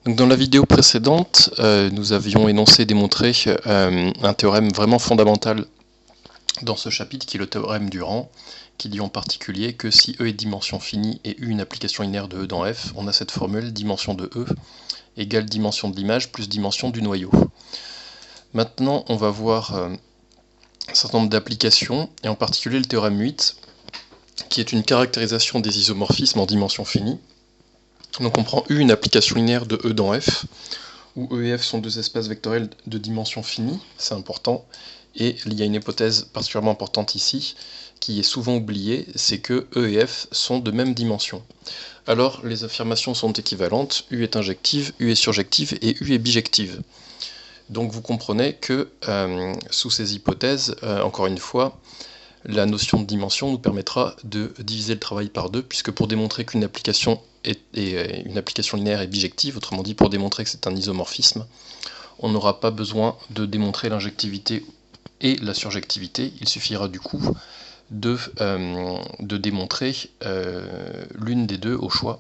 Donc dans la vidéo précédente, nous avions énoncé et démontré un théorème vraiment fondamental dans ce chapitre, qui est le théorème du rang, qui dit en particulier que si E est dimension finie et U une application linéaire de E dans F, on a cette formule dimension de E égale dimension de l'image plus dimension du noyau. Maintenant, on va voir un certain nombre d'applications, et en particulier le théorème 8, qui est une caractérisation des isomorphismes en dimension finie. Donc on prend U, une application linéaire de E dans F, où E et F sont deux espaces vectoriels de dimension finie, c'est important, et il y a une hypothèse particulièrement importante ici, qui est souvent oubliée, c'est que E et F sont de même dimension. Alors les affirmations sont équivalentes, U est injective, U est surjective et U est bijective. Donc vous comprenez que sous ces hypothèses, encore une fois, la notion de dimension nous permettra de diviser le travail par deux, puisque pour démontrer qu'une application une application linéaire est bijective, autrement dit pour démontrer que c'est un isomorphisme, on n'aura pas besoin de démontrer l'injectivité et la surjectivité, il suffira du coup de démontrer l'une des deux au choix,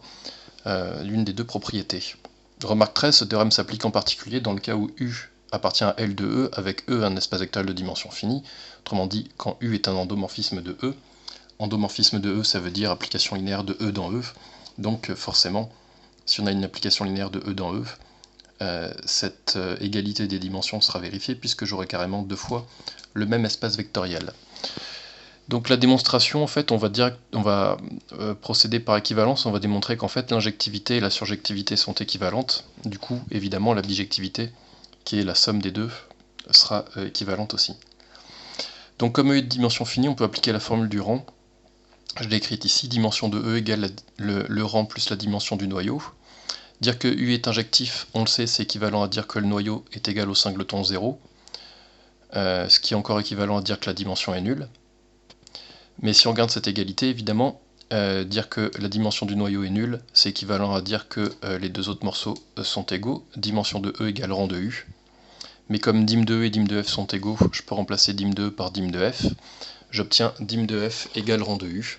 l'une des deux propriétés. Remarque 13, ce théorème s'applique en particulier dans le cas où U appartient à L de E, avec E un espace vectoriel de dimension finie, autrement dit quand U est un endomorphisme de E. Endomorphisme de E, ça veut dire application linéaire de E dans E, donc forcément, si on a une application linéaire de E dans E, cette égalité des dimensions sera vérifiée, puisque j'aurai carrément deux fois le même espace vectoriel. Donc la démonstration, en fait, on va procéder par équivalence, on va démontrer qu'en fait l'injectivité et la surjectivité sont équivalentes, du coup, évidemment, la bijectivité, qui est la somme des deux, sera équivalente aussi. Donc comme E est de dimension finie, on peut appliquer la formule du rang. Je l'ai écrite ici, dimension de E égale le rang plus la dimension du noyau. Dire que U est injectif, on le sait, c'est équivalent à dire que le noyau est égal au singleton 0, ce qui est encore équivalent à dire que la dimension est nulle. Mais si on regarde cette égalité, évidemment, dire que la dimension du noyau est nulle, c'est équivalent à dire que les deux autres morceaux sont égaux, dimension de E égale rang de U. Mais comme dim de E et dim de F sont égaux, je peux remplacer dim de E par dim de F. J'obtiens dim de F égale rang de U.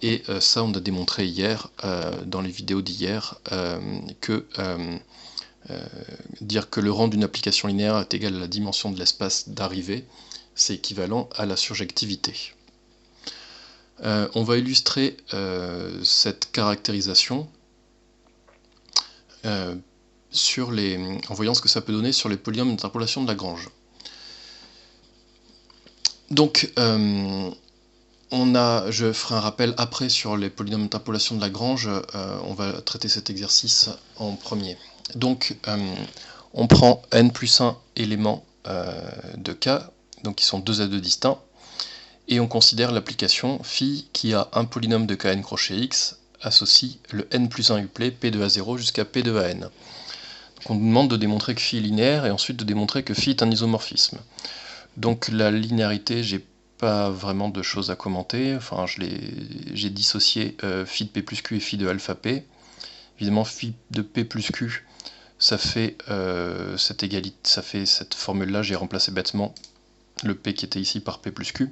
Et ça, on a démontré hier, dans les vidéos d'hier, que dire que le rang d'une application linéaire est égal à la dimension de l'espace d'arrivée, c'est équivalent à la surjectivité. On va illustrer cette caractérisation en voyant ce que ça peut donner sur les polynômes d'interpolation de Lagrange. Donc, je ferai un rappel après sur les polynômes d'interpolation de Lagrange, on va traiter cet exercice en premier. Donc, on prend n plus 1 éléments de K, donc qui sont 2 à 2 distincts, et on considère l'application phi qui a un polynôme de Kn crochet x, associe le n plus 1 uplet P de A0 jusqu'à P de AN. Donc on nous demande de démontrer que phi est linéaire, et ensuite de démontrer que phi est un isomorphisme. Donc la linéarité, j'ai pas vraiment de choses à commenter, enfin j'ai dissocié phi de P plus Q et phi de alpha P. Évidemment phi de P plus Q, ça fait cette formule-là, j'ai remplacé bêtement le P qui était ici par P plus Q.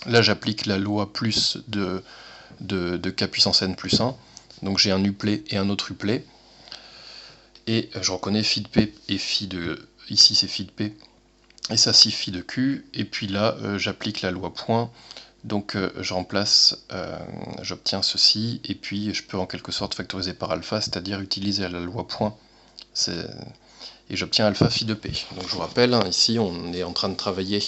Là j'applique la loi plus de K puissance n plus 1, donc j'ai un uplet et un autre uplet, et je reconnais phi de P et phi de... ici c'est phi de P, et ça c'est phi de Q, et puis là j'applique la loi point, donc je remplace, j'obtiens ceci, et puis je peux en quelque sorte factoriser par alpha, c'est-à-dire utiliser la loi point, et j'obtiens alpha phi de P. Donc je vous rappelle, ici on est en train de travailler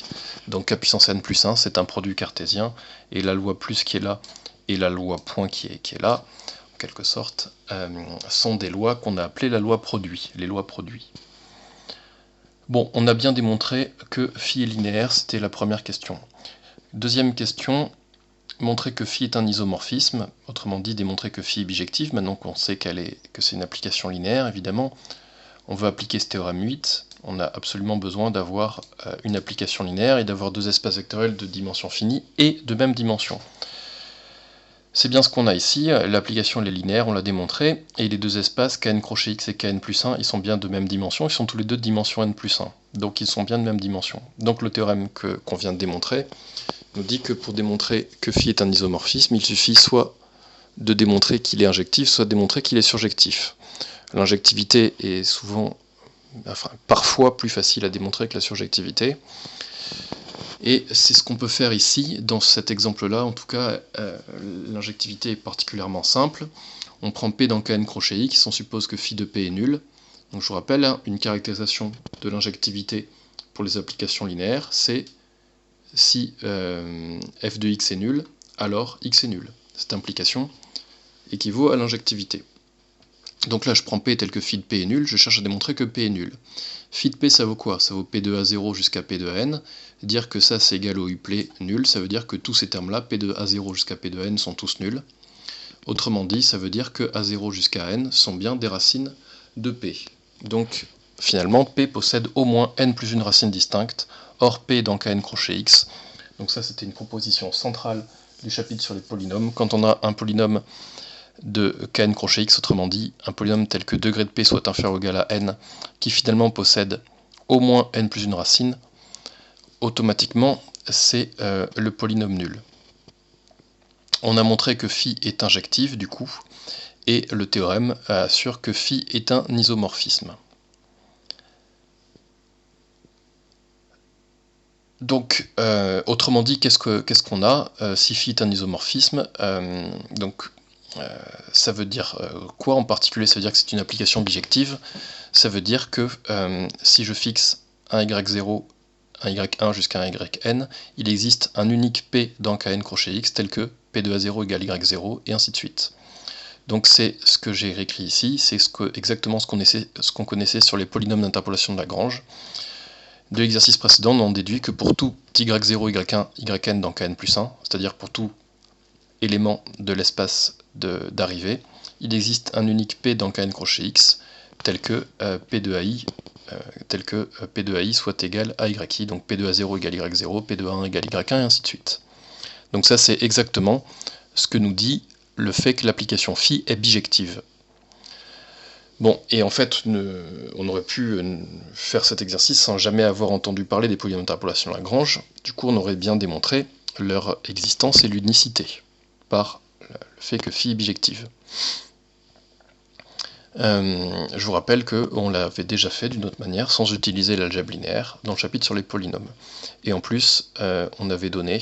dans K puissance n plus 1, c'est un produit cartésien, et la loi plus qui est là, et la loi point qui est là, en quelque sorte, sont des lois qu'on a appelées la loi produit, les lois produits. Bon, on a bien démontré que phi est linéaire, c'était la première question. Deuxième question, montrer que phi est un isomorphisme, autrement dit démontrer que phi est bijective, maintenant qu'on sait que c'est une application linéaire, évidemment. On veut appliquer ce théorème 8, on a absolument besoin d'avoir une application linéaire et d'avoir deux espaces vectoriels de dimension finie et de même dimension. C'est bien ce qu'on a ici, l'application est linéaire, on l'a démontré, et les deux espaces, Kn crochet x et Kn plus 1, ils sont bien de même dimension, ils sont tous les deux de dimension n plus 1, donc ils sont bien de même dimension. Donc le théorème qu'on vient de démontrer nous dit que pour démontrer que phi est un isomorphisme, il suffit soit de démontrer qu'il est injectif, soit de démontrer qu'il est surjectif. l'injectivité est parfois plus facile à démontrer que la surjectivité. Et c'est ce qu'on peut faire ici, dans cet exemple-là. En tout cas, l'injectivité est particulièrement simple. On prend P dans Kn crochet X, on suppose que phi de P est nul. Donc je vous rappelle, hein, une caractérisation de l'injectivité pour les applications linéaires, c'est si f de x est nul, alors x est nul. Cette implication équivaut à l'injectivité. Donc là, je prends P tel que phi de P est nul, je cherche à démontrer que P est nul. Phi de P, ça vaut quoi? Ça vaut P de A0 jusqu'à P de N. Dire que ça, c'est égal au uplet nul, ça veut dire que tous ces termes-là, P de A0 jusqu'à P de N, sont tous nuls. Autrement dit, ça veut dire que A0 jusqu'à N sont bien des racines de P. Donc, finalement, P possède au moins N plus une racine distincte, or P dans Kn crochet X. Donc ça, c'était une proposition centrale du chapitre sur les polynômes. Quand on a un polynôme de Kn crochet X, autrement dit, un polynôme tel que degré de P soit inférieur ou égal à N, qui finalement possède au moins N plus une racine, automatiquement, c'est le polynôme nul. On a montré que phi est injectif, du coup, et le théorème assure que phi est un isomorphisme. Donc, autrement dit, qu'est-ce qu'on a si phi est un isomorphisme? Ça veut dire quoi en particulier? Ça veut dire que c'est une application bijective. Ça veut dire que si je fixe un y0, un y1 jusqu'à un yn, il existe un unique p dans Kn crochet x tel que p de a0 égale y0, et ainsi de suite. Donc c'est ce que j'ai réécrit ici, c'est exactement ce qu'on connaissait sur les polynômes d'interpolation de Lagrange. De l'exercice précédent, on en déduit que pour tout y0, y1, yn dans Kn plus 1, c'est-à-dire pour tout élément de l'espace d'arrivée, il existe un unique p dans Kn crochet x tel que p de ai soit égal à yi, donc p de a0 égale y0, p de a1 égale y1, et ainsi de suite. Donc ça, c'est exactement ce que nous dit le fait que l'application phi est bijective. Bon, et en fait, on aurait pu faire cet exercice sans jamais avoir entendu parler des polynômes d'interpolation de Lagrange. Du coup, on aurait bien démontré leur existence et l'unicité par le fait que phi est bijective. Je vous rappelle qu'on l'avait déjà fait d'une autre manière, sans utiliser l'algèbre linéaire, dans le chapitre sur les polynômes. Et en plus, on avait donné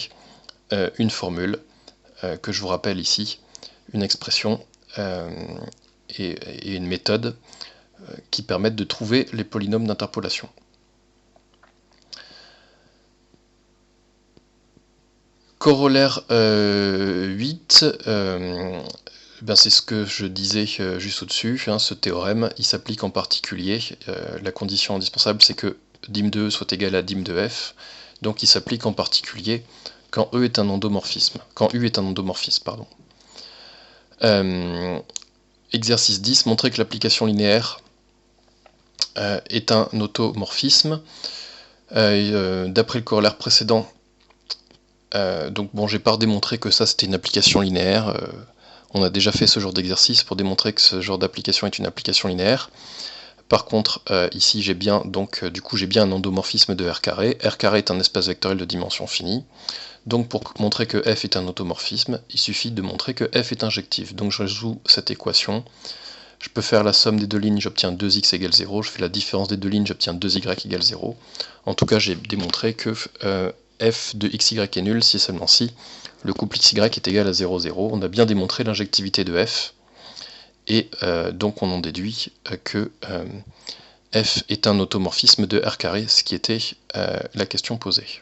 une formule, que je vous rappelle ici, une expression et une méthode qui permettent de trouver les polynômes d'interpolation. Corollaire 8, c'est ce que je disais juste au-dessus, hein, ce théorème, il s'applique en particulier, la condition indispensable c'est que dim de E soit égal à dim de F, donc il s'applique en particulier quand E est un endomorphisme, quand U est un endomorphisme, pardon. Exercice 10, montrer que l'application linéaire est un automorphisme. D'après le corollaire précédent, j'ai pas démontré que ça c'était une application linéaire. On a déjà fait ce genre d'exercice pour démontrer que ce genre d'application est une application linéaire. Par contre, ici j'ai bien un endomorphisme de R carré. R carré est un espace vectoriel de dimension finie. Donc pour montrer que f est un automorphisme, il suffit de montrer que f est injectif. Donc je résous cette équation. Je peux faire la somme des deux lignes, j'obtiens 2x égale 0. Je fais la différence des deux lignes, j'obtiens 2y égale 0. En tout cas, j'ai démontré que f de xy est nul si et seulement si le couple xy est égal à 0, 0. On a bien démontré l'injectivité de f. Et donc on en déduit que f est un automorphisme de R carré, ce qui était la question posée.